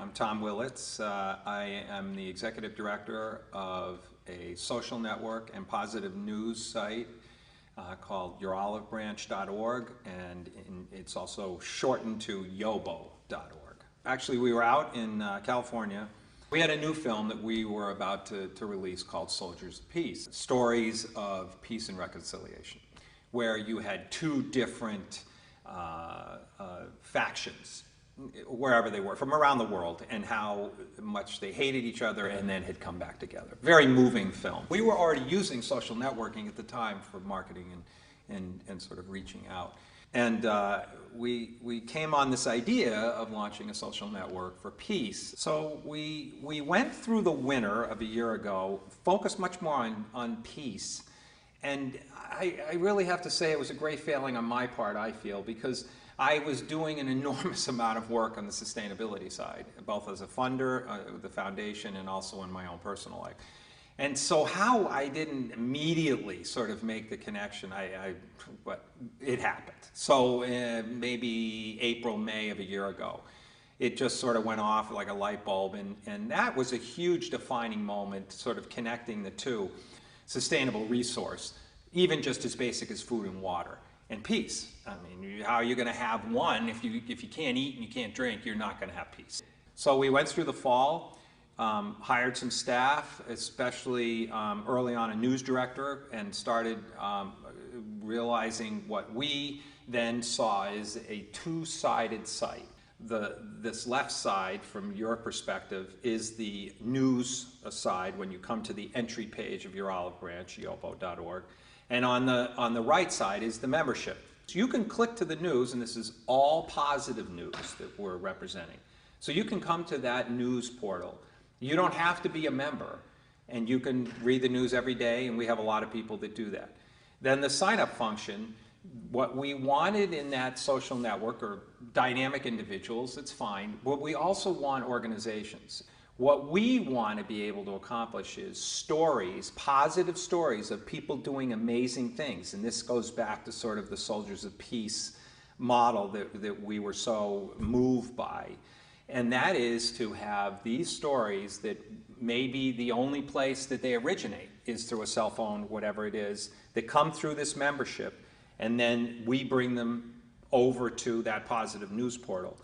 I'm Tom Willits. I am the executive director of a social network and positive news site called yourolivebranch.org, and it's also shortened to yobo.org. Actually, we were out in California. We had a new film that we were about to release called Soldiers of Peace, stories of peace and reconciliation, where you had two different factions, wherever they were, from around the world, and how much they hated each other and then had come back together. Very moving film. We were already using social networking at the time for marketing and sort of reaching out. And we came on this idea of launching a social network for peace. So we went through the winter of a year ago, focused much more on peace. And I really have to say it was a great failing on my part, I feel, because I was doing an enormous amount of work on the sustainability side, both as a funder with the foundation and also in my own personal life. And so how I didn't immediately sort of make the connection, but it happened. So maybe April, May of a year ago, it just sort of went off like a light bulb, and that was a huge defining moment, sort of connecting the two. Sustainable resource, even just as basic as food and water, and peace. I mean, how are you going to have one if you can't eat and you can't drink? You're not going to have peace. So we went through the fall, hired some staff, especially early on a news director, and started realizing what we then saw is a two-sided site. This left side, from your perspective, is the news side when you come to the entry page of Your Olive Branch, yobo.org. And on the right side is the membership. So you can click to the news, and this is all positive news that we're representing. So you can come to that news portal. You don't have to be a member, and you can read the news every day, and we have a lot of people that do that. Then the sign-up function, what we wanted in that social network are dynamic individuals, it's fine, but we also want organizations. What we want to be able to accomplish is stories, positive stories of people doing amazing things. And this goes back to sort of the Soldiers of Peace model that we were so moved by. And that is to have these stories that maybe the only place that they originate is through a cell phone, whatever it is, that come through this membership, and then we bring them over to that positive news portal.